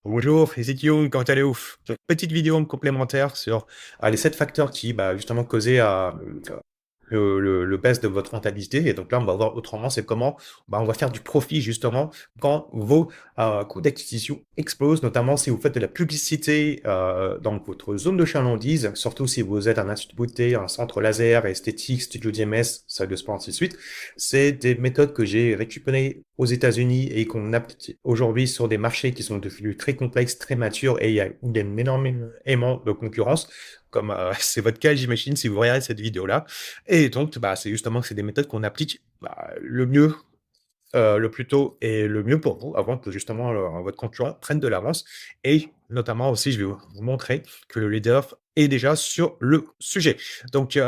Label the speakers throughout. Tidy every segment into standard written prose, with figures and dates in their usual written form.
Speaker 1: Bonjour, c'est Guillaume, comment allez-vous? Donc, petite vidéo complémentaire sur les 7 facteurs qui justement causaient le baisse de votre rentabilité. Et donc là, on va voir autrement, c'est comment on va faire du profit justement quand vos coûts d'acquisition explosent, notamment si vous faites de la publicité dans votre zone de chalandise, surtout si vous êtes un institut de beauté, un centre laser, esthétique, studio DMS, salle de sport, ainsi de suite. C'est des méthodes que j'ai récupérées aux États-Unis et qu'on applique aujourd'hui sur des marchés qui sont devenus très complexes, très matures et il y a énormément de concurrence, comme c'est votre cas, j'imagine, si vous regardez cette vidéo-là. Et donc, c'est justement que c'est des méthodes qu'on applique le mieux, le plus tôt et le mieux pour vous, avant que justement votre concurrent prenne de l'avance. Et notamment aussi, je vais vous montrer que le leader est déjà sur le sujet. Donc,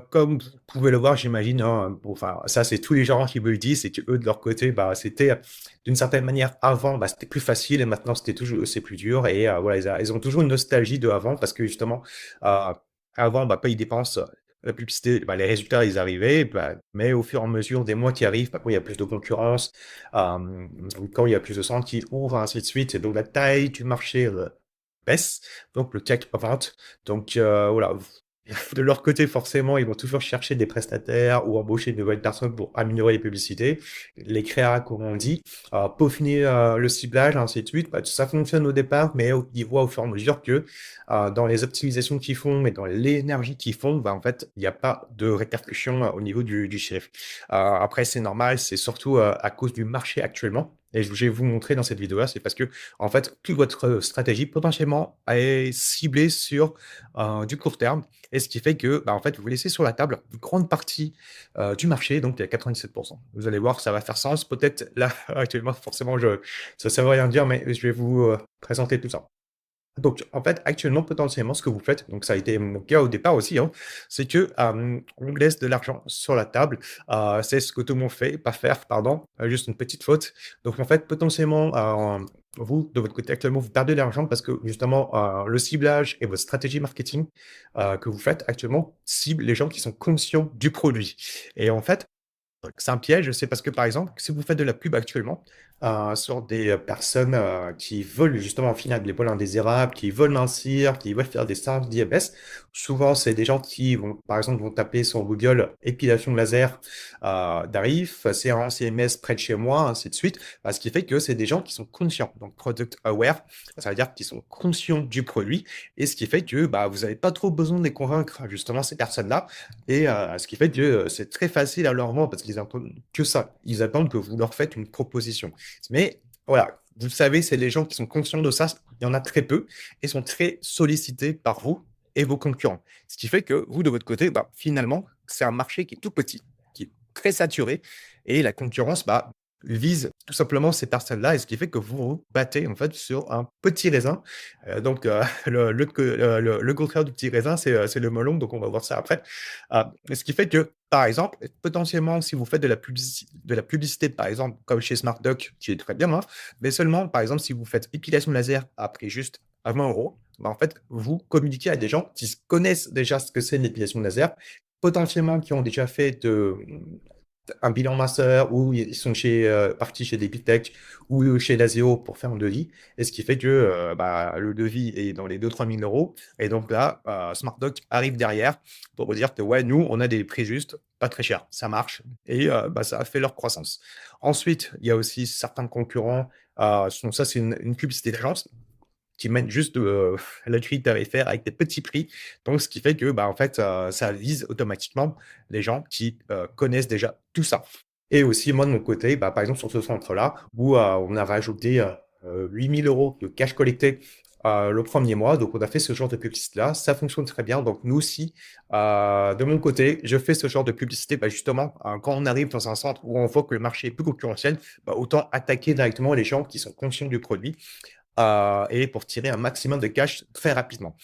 Speaker 1: comme vous pouvez le voir, j'imagine, hein, bon, enfin, ça, c'est tous les gens qui me le disent, c'est qu'eux, de leur côté, c'était d'une certaine manière avant, c'était plus facile et maintenant c'est plus dur. Et voilà, ils ont toujours une nostalgie de avant parce que justement, euh, avant, pas ils dépensent la publicité, les résultats, ils arrivaient, mais au fur et à mesure des mois qui arrivent, quand il y a plus de concurrence, quand il y a plus de centres qui ouvrent, ainsi de suite, et donc la taille du marché baisse, donc le CAC 40. Donc voilà, de leur côté, forcément, ils vont toujours chercher des prestataires ou embaucher de nouvelles personnes pour améliorer les publicités, les créa, comme on dit, peaufiner le ciblage, ainsi de suite. Ça fonctionne au départ, mais ils voient au fur et à mesure que dans les optimisations qu'ils font et dans l'énergie qu'ils font, en fait, il n'y a pas de répercussion au niveau du chiffre. Après, c'est normal, c'est surtout à cause du marché actuellement. Et je vais vous montrer dans cette vidéo-là, c'est parce que, en fait, toute votre stratégie potentiellement est ciblée sur du court terme. Et ce qui fait que, en fait, vous laissez sur la table une grande partie du marché, donc il y a 97%. Vous allez voir, ça va faire sens. Peut-être là, actuellement, forcément, ça ne veut rien dire, mais je vais vous présenter tout ça. Donc, en fait, actuellement, potentiellement, ce que vous faites, donc ça a été mon cas au départ aussi, hein, c'est que on laisse de l'argent sur la table. C'est ce que tout le monde fait, pas faire, pardon, juste une petite faute. Donc, en fait, potentiellement, vous, de votre côté, actuellement, vous perdez de l'argent parce que justement, le ciblage et votre stratégie marketing que vous faites actuellement cible les gens qui sont conscients du produit. Et en fait, c'est un piège, c'est parce que, par exemple, si vous faites de la pub actuellement sur des personnes qui veulent justement finir de l'épaule indésirable, qui veulent mincir, qui veulent faire des stars d'IMS, souvent c'est des gens qui vont, par exemple, vont taper sur Google épilation laser d'Arif, séance IMS près de chez moi, ainsi de suite, ce qui fait que c'est des gens qui sont conscients, donc product aware, ça veut dire qu'ils sont conscients du produit, et ce qui fait que vous n'avez pas trop besoin de les convaincre, justement, ces personnes-là, et ce qui fait que c'est très facile à leur vendre parce qu'ils attendent que ça. Ils attendent que vous leur faites une proposition. Mais voilà, vous savez, c'est les gens qui sont conscients de ça. Il y en a très peu et sont très sollicités par vous et vos concurrents. Ce qui fait que vous, de votre côté, finalement, c'est un marché qui est tout petit, qui est très saturé et la concurrence vise tout simplement ces personnes-là et ce qui fait que vous vous battez en fait sur un petit raisin. Donc, le contraire du petit raisin, c'est le melon. Donc, on va voir ça après. Ce qui fait que, par exemple, potentiellement, si vous faites de la publicité, par exemple, comme chez SmartDoc, qui est très bien, hein, mais seulement, par exemple, si vous faites épilation laser à prix juste à 20 €, en fait, vous communiquez à des gens qui connaissent déjà ce que c'est une épilation laser, potentiellement qui ont déjà fait un bilan master ou ils sont partis chez des big tech ou chez l'ASEO pour faire un devis. Et ce qui fait que le devis est dans les 2 000 à 3 000 euros. Et donc là, SmartDoc arrive derrière pour vous dire que ouais, nous, on a des prix justes, pas très chers. Ça marche. Et ça a fait leur croissance. Ensuite, il y a aussi certains concurrents. Ça, c'est une publicité d'agence qui mène juste la grille tarifaire avec des petits prix. Donc, ce qui fait que, en fait, ça vise automatiquement les gens qui connaissent déjà tout ça. Et aussi, moi, de mon côté, par exemple, sur ce centre-là, où on a rajouté 8 000 € de cash collecté le premier mois. Donc, on a fait ce genre de publicité-là. Ça fonctionne très bien. Donc, nous aussi, de mon côté, je fais ce genre de publicité. Justement, quand on arrive dans un centre où on voit que le marché est plus concurrentiel, autant attaquer directement les gens qui sont conscients du produit et pour tirer un maximum de cash très rapidement.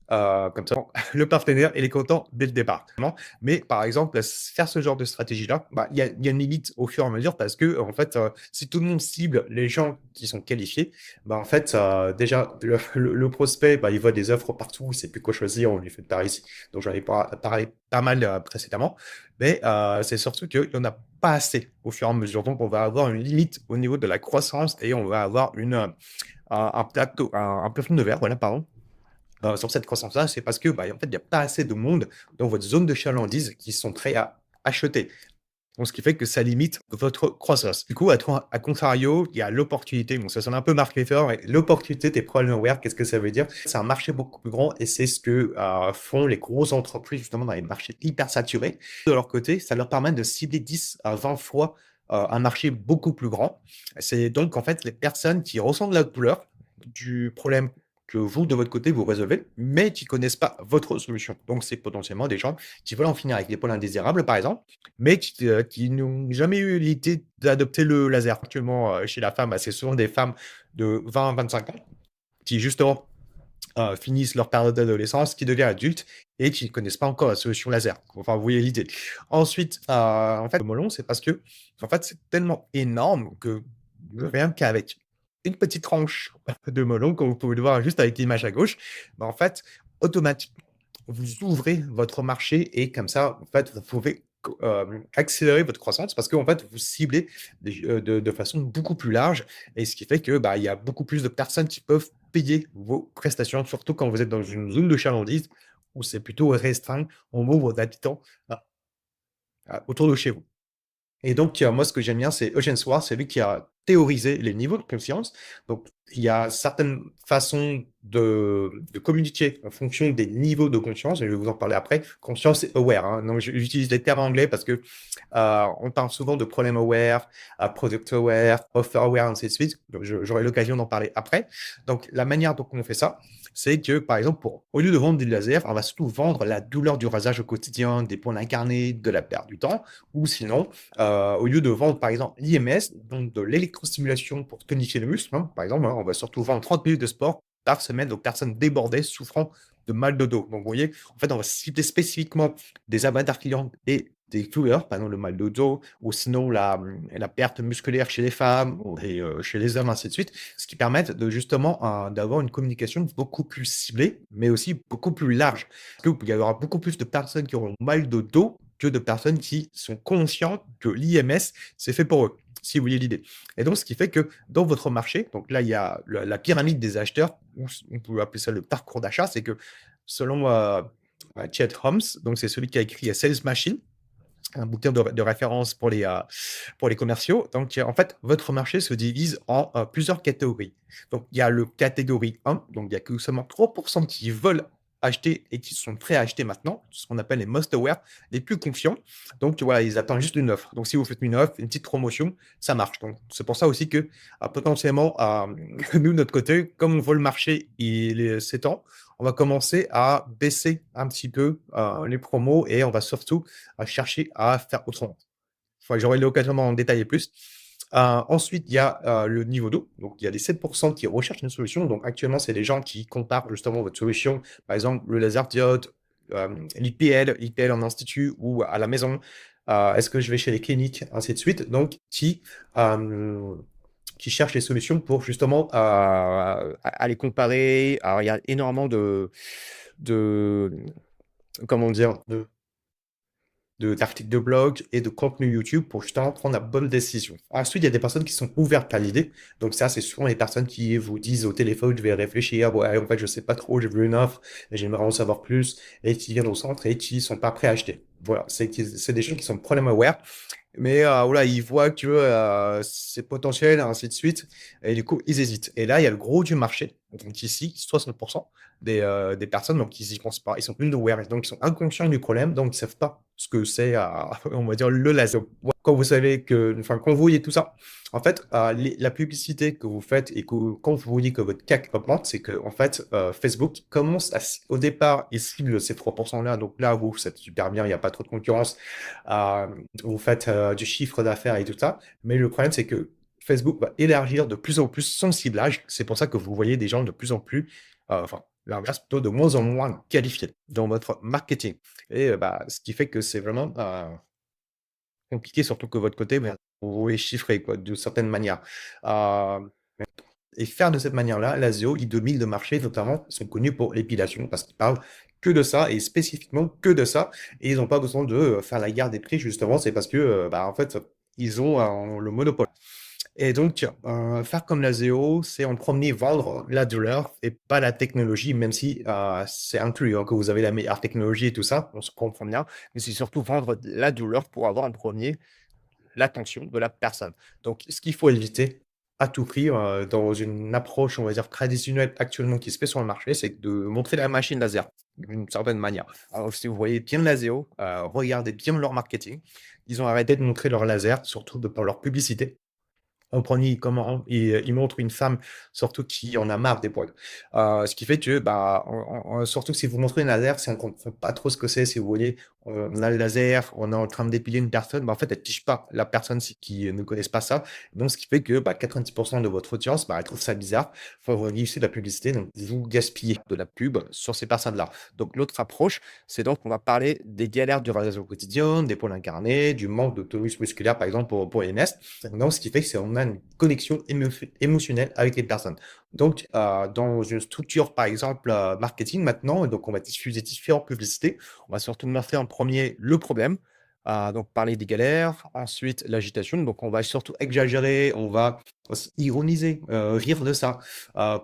Speaker 1: comme ça, le partenaire, il est content dès le départ. Mais par exemple, faire ce genre de stratégie-là, bah, il y a une limite au fur et à mesure parce que, en fait, si tout le monde cible les gens qui sont qualifiés, bah, en fait, déjà, le prospect, bah, il voit des offres partout, il sait plus quoi choisir, on lui fait par ici. Donc, j'en ai parlé pas mal précédemment. Mais c'est surtout qu'il n'y en a pas assez au fur et à mesure. Donc, on va avoir une limite au niveau de la croissance et on va avoir un plateau, un plafond de verre, voilà, pardon, sur cette croissance-là. C'est parce que, bah, en fait, il n'y a pas assez de monde dans votre zone de chalandise qui sont prêts à acheter. Donc, ce qui fait que ça limite votre croissance. Du coup, à contrario, il y a l'opportunité. Bon, ça sonne un peu marketeur, mais l'opportunité des problem aware, qu'est-ce que ça veut dire? C'est un marché beaucoup plus grand et c'est ce que font les grosses entreprises justement dans les marchés hyper saturés. De leur côté, ça leur permet de cibler 10 à 20 fois un marché beaucoup plus grand. C'est donc en fait les personnes qui ressentent la douleur du problème que vous, de votre côté, vous résolvez, mais qui connaissent pas votre solution. Donc, c'est potentiellement des gens qui veulent en finir avec les pôles indésirables, par exemple, mais qui n'ont jamais eu l'idée d'adopter le laser. Actuellement, chez la femme, bah, c'est souvent des femmes de 20 à 25 ans qui, justement, finissent leur période d'adolescence, qui deviennent adultes et qui ne connaissent pas encore la solution laser. Enfin, vous voyez l'idée. Ensuite, en fait, le melon, c'est parce que, en fait, c'est tellement énorme que rien qu'avec une petite tranche de melon, comme vous pouvez le voir juste avec l'image à gauche, bah, en fait, automatiquement, vous ouvrez votre marché et comme ça, en fait, vous pouvez accélérer votre croissance parce qu'en fait, vous ciblez de façon beaucoup plus large et ce qui fait que bah, il y a beaucoup plus de personnes qui peuvent payer vos prestations, surtout quand vous êtes dans une zone de chalandise où c'est plutôt restreint en nombre d'habitants autour de chez vous. Et donc, moi, ce que j'aime bien, c'est Eugène Swart, c'est lui qui a théorisé les niveaux de conscience. Donc, il y a certaines façons de communiquer en fonction des niveaux de conscience, et je vais vous en parler après. Conscience et aware, hein. Donc, j'utilise des termes anglais parce que on parle souvent de problem aware, product aware, offer aware, ainsi de suite. Donc, j'aurai l'occasion d'en parler après. Donc, la manière dont on fait ça, c'est que, par exemple, au lieu de vendre des lasers, on va surtout vendre la douleur du rasage au quotidien, des points incarnés, de la perte du temps, ou sinon, au lieu de vendre, par exemple, l'IMS, donc de l'électrostimulation pour tonifier le muscle, hein, par exemple, hein, on va surtout vendre 30 minutes de sport par semaine aux personnes débordées souffrant de mal de dos. Donc, vous voyez, en fait, on va cibler spécifiquement des avatars clients et des douleurs, par exemple le mal de dos, ou sinon la perte musculaire chez les femmes et chez les hommes, ainsi de suite, ce qui permet de justement d'avoir une communication beaucoup plus ciblée, mais aussi beaucoup plus large. Parce qu'il y aura beaucoup plus de personnes qui auront mal de dos que de personnes qui sont conscientes que l'IMS, c'est fait pour eux, si vous voyez l'idée. Et donc, ce qui fait que dans votre marché, donc là, il y a la pyramide des acheteurs, ou on peut appeler ça le parcours d'achat, c'est que selon Chet Holmes, donc c'est celui qui a écrit Sales Machine, un bouquin de référence pour les commerciaux. Donc, en fait, votre marché se divise en plusieurs catégories. Donc, il y a le catégorie 1, donc il y a que seulement 3% qui veulent acheter et qui sont prêts à acheter maintenant, ce qu'on appelle les most aware, les plus confiants. Donc, voilà, ils attendent juste une offre. Donc, si vous faites une offre, une petite promotion, ça marche. Donc, c'est pour ça aussi que potentiellement, nous, de notre côté, comme on voit le marché, il s'étend, on va commencer à baisser un petit peu les promos et on va surtout à chercher à faire autrement. Enfin, j'aurai l'occasion d'en détailler plus. Ensuite, il y a le niveau 2. Donc, il y a les 7% qui recherchent une solution. Donc, actuellement, c'est les gens qui comparent justement votre solution. Par exemple, le laser diode, l'IPL en institut ou à la maison. Est-ce que je vais chez les cliniques, ainsi de suite. Donc, qui cherchent les solutions pour justement à les comparer. Alors, il y a énormément de comment dire, d'articles de blog et de contenu YouTube pour justement prendre la bonne décision. Ensuite, il y a des personnes qui sont ouvertes à l'idée. Donc ça, c'est souvent les personnes qui vous disent au téléphone, je vais réfléchir, ouais, en fait, je sais pas trop, j'ai vu une offre, et j'aimerais en savoir plus, et qui viennent au centre et qui sont pas prêts à acheter. Voilà, c'est des gens qui sont problem aware, mais voilà, ils voient que c'est potentiel, ainsi de suite, et du coup, ils hésitent. Et là, il y a le gros du marché. Donc ici, 60% des personnes, donc ils y pensent pas, ils sont unaware, donc ils sont inconscients du problème, donc ils savent pas ce que c'est, on va dire, le laser. Quand vous savez que, enfin, quand vous voyez tout ça, en fait, la publicité que vous faites et que quand vous voyez que votre CAC augmente, c'est que, en fait, Facebook commence au départ, il cible ces 3%-là, donc là, vous, c'est super bien, il n'y a pas trop de concurrence, vous faites du chiffre d'affaires et tout ça, mais le problème, c'est que Facebook va élargir de plus en plus son ciblage. C'est pour ça que vous voyez des gens de plus en plus, enfin, l'inverse, plutôt de moins en moins qualifiés dans votre marketing et ce qui fait que c'est vraiment, compliqué, surtout que votre côté, vous voulez chiffrer quoi, d'une certaine manière. Hem Et faire de cette manière-là, la SEO, ils dominent le marché, notamment, ils sont connus pour l'épilation parce qu'ils parlent que de ça et spécifiquement que de ça et ils n'ont pas besoin de, faire la guerre des prix justement, c'est parce que, en fait, ils ont, le monopole et donc faire comme la SEO, c'est en premier vendre la douleur et pas la technologie, même si, c'est inclus, hein, que vous avez la meilleure technologie et tout ça, on se comprend bien, mais c'est surtout vendre la douleur pour avoir un premier l'attention de la personne. Donc, ce qu'il faut éviter à tout prix, dans une approche, on va dire, traditionnelle actuellement qui se fait sur le marché, c'est de montrer la machine laser, d'une certaine manière. Alors, si vous voyez bien la SEO, regardez bien leur marketing. Ils ont arrêté de montrer leur laser, surtout de par leur publicité. En premier, comment il montre une femme, surtout qui en a marre des poils. Ce qui fait que, surtout que si vous montrez un laser, c'est qu'on ne sait pas trop ce que c'est, si vous voulez. On a le laser, on est en train d'épiler une personne, en fait, elle touche pas la personne qui ne connaissent pas ça. Donc, ce qui fait que 90 de votre audience, elle trouve ça bizarre. Favoriser la publicité, donc vous gaspillez de la pub sur ces personnes-là. Donc, l'autre approche, c'est donc on va parler des galères du réseau quotidien, des pôles incarnés, du manque de tonus musculaire, par exemple, pour les nestes. Donc, ce qui fait que c'est on a une connexion émotionnelle avec les personnes. Donc, dans une structure, par exemple, marketing maintenant, donc on va diffuser différentes publicités. On va surtout montrer en premier le problème, donc parler des galères, ensuite l'agitation. Donc, on va surtout exagérer, on va ironiser, rire de ça,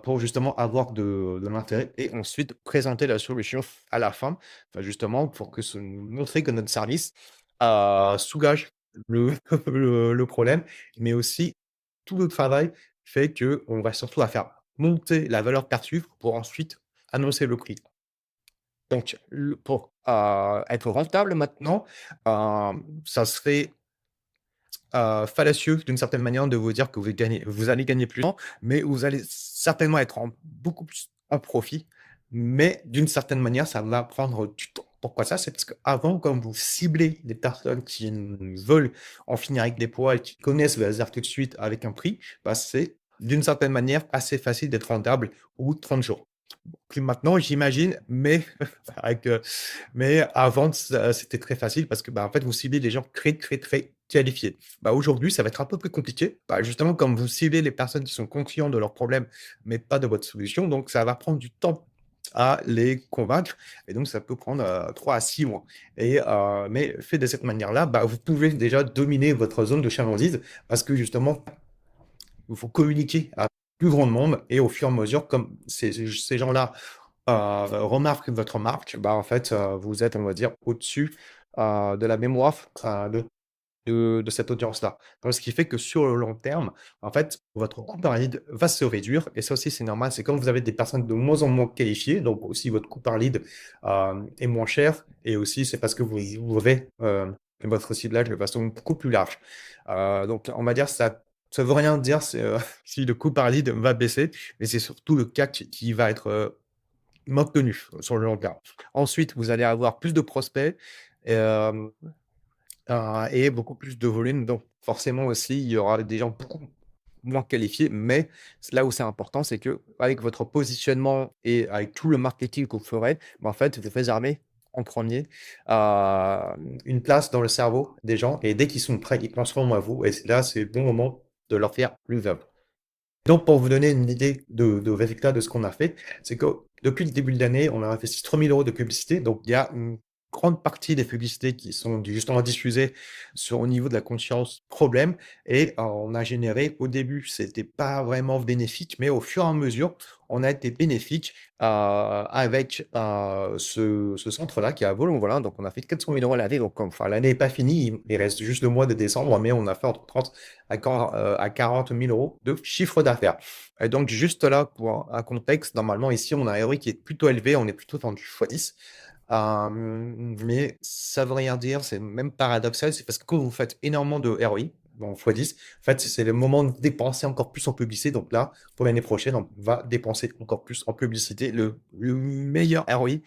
Speaker 1: pour justement avoir de l'intérêt et ensuite présenter la solution à la fin, enfin, justement pour que montrer que notre service, soulage le le problème, mais aussi tout le travail fait qu'on va surtout à faire monter la valeur perçue pour ensuite annoncer le prix. Donc pour, être rentable maintenant, ça serait, fallacieux d'une certaine manière de vous dire que vous allez gagner plus, mais vous allez certainement être beaucoup plus en profit, mais d'une certaine manière, ça va prendre du temps. Pourquoi ça? C'est parce qu'avant, comme vous ciblez des personnes qui veulent en finir avec des poids et qui connaissent le laser tout de suite avec un prix, c'est d'une certaine manière assez facile d'être rentable au bout de 30 jours. Plus maintenant, j'imagine, mais avec, mais avant c'était très facile parce que, en fait, vous ciblez des gens très, très, très qualifiés. Aujourd'hui, ça va être un peu plus compliqué. Justement, comme vous ciblez les personnes qui sont conscients de leurs problèmes, mais pas de votre solution, donc ça va prendre du temps à les convaincre et donc ça peut prendre, 3 à 6 mois mais fait de cette manière-là, vous pouvez déjà dominer votre zone de chalandise parce que justement il faut communiquer à plus grand nombre et au fur et à mesure, comme ces gens-là, remarquent votre marque, en fait, vous êtes, on va dire, au-dessus, de la mémoire, de cette audience-là. Donc ce qui fait que sur le long terme, en fait, votre coût par lead va se réduire et ça aussi, c'est normal. C'est quand vous avez des personnes de moins en moins qualifiées, donc aussi votre coût par lead, est moins cher et aussi c'est parce que vous avez, votre ciblage de façon beaucoup plus large. Donc on va dire ça veut rien dire, c'est, si le coût par lead va baisser, mais c'est surtout le CAC qui va être, maintenu sur le long terme. Ensuite, vous allez avoir plus de prospects, hem et beaucoup plus de volume, donc forcément aussi, il y aura des gens beaucoup moins qualifiés, mais là où c'est important, c'est qu'avec votre positionnement et avec tout le marketing que vous ferez, en fait, vous réservez en premier une place dans le cerveau des gens et dès qu'ils sont prêts, ils penseront à vous et là, c'est le bon moment de leur faire l'oeuvre. Donc pour vous donner une idée de résultat de ce qu'on a fait, c'est que depuis le début de l'année, on a investi 3 000 € de publicité. Donc il y a une grande partie des publicités qui sont justement diffusées au niveau de la conscience problème et on a généré au début, c'était pas vraiment bénéfique, mais au fur et à mesure, on a été bénéfique, avec, ce centre-là qui est à Vaux-en-Velin. Donc on a fait 400 000 € l'année, donc enfin l'année n'est pas finie, il reste juste le mois de décembre, mais on a fait entre 30 à 40 000 € de chiffre d'affaires. Et donc juste là, pour un contexte, normalement ici, on a un ROI qui est plutôt élevé, on est plutôt dans du x10. Mais ça veut rien dire, c'est même paradoxal, c'est parce que quand vous faites énormément de ROI, bon x10, en fait, c'est le moment de dépenser encore plus en publicité. Donc là, pour l'année prochaine, on va dépenser encore plus en publicité. Le meilleur ROI,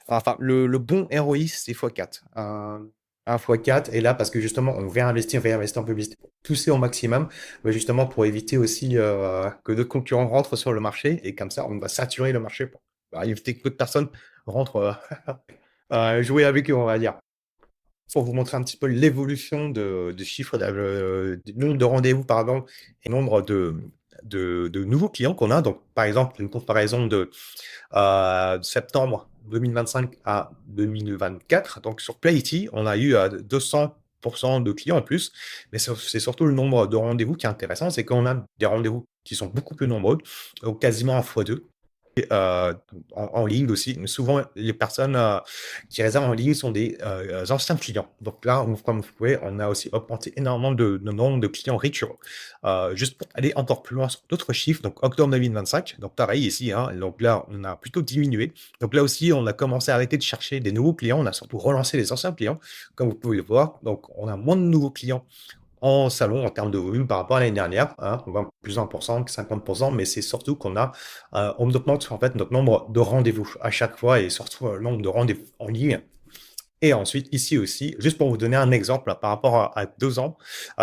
Speaker 1: enfin le bon ROI, c'est x4. Un x4 et là, parce que justement, on réinvestir en publicité, pousser au maximum, justement pour éviter aussi, que d'autres concurrents rentrent sur le marché et comme ça, on va saturer le marché. bah, il éviter que d'autres personnes rentrent, jouer avec eux, on va dire. Pour vous montrer un petit peu l'évolution de chiffre du nombre de rendez-vous, pardon, et nombre de nouveaux clients qu'on a. Donc, par exemple, une comparaison de septembre 2025 à 2024. Donc, sur Playity, on a eu 200% de clients en plus. Mais c'est surtout le nombre de rendez-vous qui est intéressant. C'est qu'on a des rendez-vous qui sont beaucoup plus nombreux, donc quasiment à x2. En ligne aussi. Mais souvent, les personnes qui réservent en ligne sont des anciens clients. Donc là, comme vous pouvez, on a aussi augmenté énormément de nombre de clients récurrents. Juste pour aller encore plus loin sur d'autres chiffres, donc octobre 2025, donc pareil ici, hein, donc là, on a plutôt diminué. Donc là aussi, on a commencé à arrêter de chercher des nouveaux clients. On a surtout relancé les anciens clients, comme vous pouvez le voir. Donc, on a moins de nouveaux clients en salon en termes de volume par rapport à l'année dernière, hein, 20 plus 1%, 50%, mais c'est surtout qu'on a, on augmente en fait notre nombre de rendez-vous à chaque fois et surtout le nombre de rendez-vous en ligne. Et ensuite, ici aussi, juste pour vous donner un exemple par rapport à 2 ans,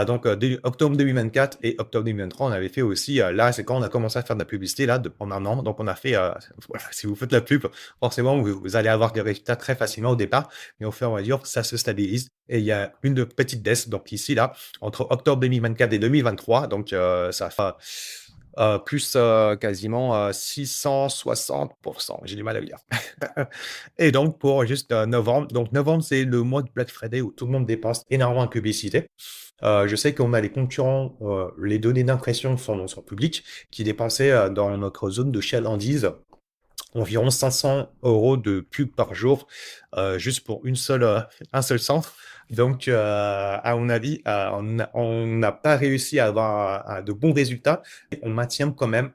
Speaker 1: donc octobre 2024 et octobre 2023, on avait fait aussi, là, c'est quand on a commencé à faire de la publicité, là, pendant un an. Donc, on a fait, voilà, si vous faites la pub, forcément, vous allez avoir des résultats très facilement au départ, mais au fur et à mesure, ça se stabilise. Et il y a une petite baisse, donc ici, là, entre octobre 2024 et 2023, donc ça fait plus quasiment 660%. J'ai du mal à le dire. Et donc, pour juste novembre, donc novembre, c'est le mois de Black Friday où tout le monde dépense énormément en publicité. Je sais qu'on a les concurrents, les données d'impression sont publiques, qui dépensaient dans notre zone de chalandise environ 500 € de pub par jour, juste pour un seul centre. Donc, à mon avis, on n'a pas réussi à avoir de bons résultats. On maintient quand même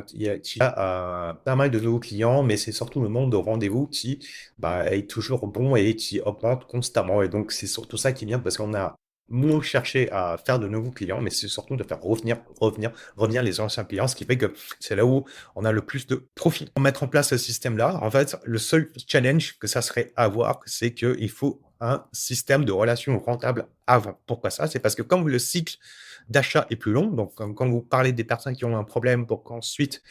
Speaker 1: qu'il y a pas mal de nouveaux clients, mais c'est surtout le nombre de rendez-vous qui est toujours bon et qui augmente constamment. Et donc, c'est surtout ça qui vient parce qu'on a moins cherché à faire de nouveaux clients, mais c'est surtout de faire revenir les anciens clients, ce qui fait que c'est là où on a le plus de profit. Pour mettre en place ce système-là, en fait, le seul challenge que ça serait à avoir, c'est qu'il faut un système de relations rentable avant. Pourquoi ça? C'est parce que comme le cycle d'achat est plus long, donc quand vous parlez des personnes qui ont un problème pour qu'ensuite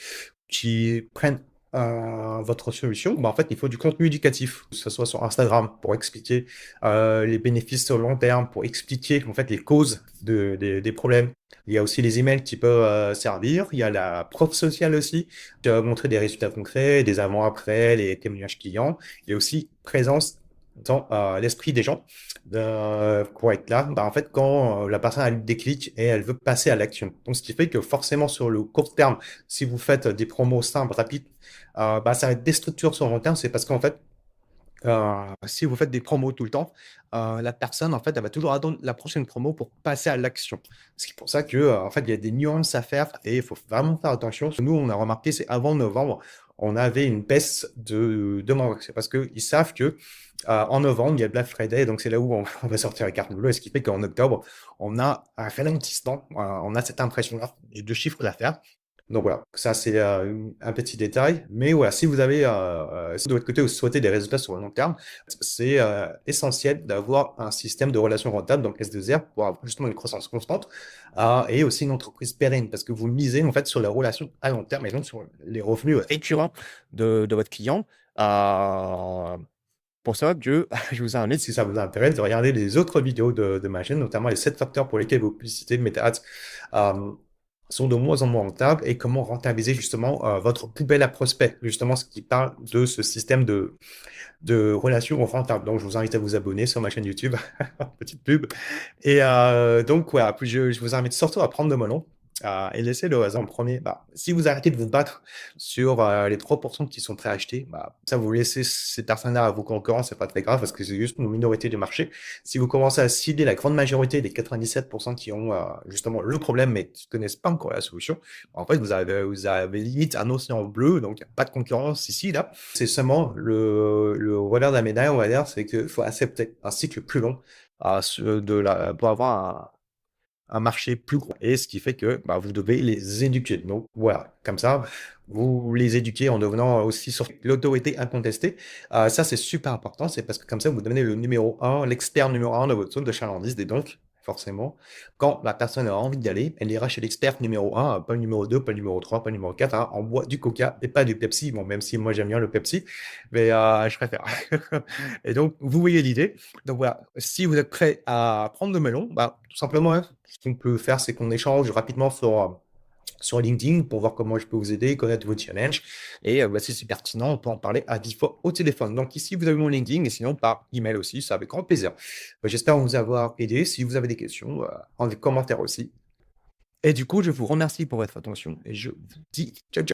Speaker 1: qui prennent votre solution, en fait, il faut du contenu éducatif, que ce soit sur Instagram pour expliquer les bénéfices sur le long terme, pour expliquer en fait les causes des problèmes. Il y a aussi les emails qui peuvent servir. Il y a la preuve sociale aussi, qui va montrer des résultats concrets, des avant-après, les témoignages clients. Il y a aussi présence dans l'esprit des gens pour être là. En fait, quand la personne a le déclic et elle veut passer à l'action. Donc, ce qui fait que forcément, sur le court terme, si vous faites des promos simples, rapides, ça va être destructeur sur le long terme. C'est parce qu'en fait, si vous faites des promos tout le temps, la personne, en fait, elle va toujours attendre la prochaine promo pour passer à l'action. C'est pour ça que, en fait, il y a des nuances à faire et il faut vraiment faire attention. Nous, on a remarqué, c'est avant novembre, on avait une baisse de demande. C'est parce qu'ils savent que en novembre, il y a Black Friday, donc c'est là où on va sortir la carte bleue, ce qui fait qu'en octobre, on a un ralentissement, on a cette impression-là de chiffre d'affaires. Donc voilà, ça c'est un petit détail. Mais voilà, si vous avez, si de votre côté vous souhaitez des résultats sur le long terme, c'est essentiel d'avoir un système de relations rentables, donc S2R, pour avoir justement une croissance constante et aussi une entreprise pérenne, parce que vous misez en fait sur la relation à long terme et donc sur les revenus récurrents de votre client. Pour ça, je vous invite, si ça vous intéresse, de regarder les autres vidéos de ma chaîne, notamment les 7 facteurs pour lesquels vos publicités Meta Ads sont de moins en moins rentables et comment rentabiliser justement votre poubelle à prospect, justement ce qui parle de ce système de relations rentables. Donc, je vous invite à vous abonner sur ma chaîne YouTube, petite pub. Et donc, voilà, puis je vous invite surtout à prendre de melon et laisser le hasard en premier. Si vous arrêtez de vous battre sur les 3% qui sont prêts à acheter, ça vous laissez ces personnes-là à vos concurrents, c'est pas très grave parce que c'est juste une minorité du marché. Si vous commencez à cibler la grande majorité des 97% qui ont justement le problème mais qui ne connaissent pas encore la solution, en fait, vous avez limite un océan bleu, donc il n'y a pas de concurrence ici, là. C'est seulement le revers de la médaille, on va dire, c'est qu'il faut accepter un cycle plus long pour avoir un marché plus gros. Et ce qui fait que vous devez les éduquer. Donc voilà, comme ça, vous les éduquez en devenant aussi sur l'autorité incontestée. Ça, c'est super important. C'est parce que comme ça, vous devenez le numéro 1, l'expert numéro 1 de votre zone de chalandise. Et donc, forcément. Quand la personne a envie d'y aller, elle ira chez l'expert numéro un, pas le numéro 2, pas le numéro 3, pas le numéro 4, hein. On boit du Coca et pas du Pepsi. Bon, même si moi j'aime bien le Pepsi, mais je préfère. Et donc, vous voyez l'idée. Donc voilà, si vous êtes prêt à prendre le melon, bah, tout simplement, hein, ce qu'on peut faire, c'est qu'on échange rapidement sur LinkedIn pour voir comment je peux vous aider, connaître vos challenges. Et bah, si c'est pertinent, on peut en parler à 10 fois au téléphone. Donc ici, vous avez mon LinkedIn et sinon par email aussi, ça avec grand plaisir. Bah, j'espère vous avoir aidé. Si vous avez des questions, en commentaire aussi. Et du coup, je vous remercie pour votre attention et je vous dis ciao, ciao.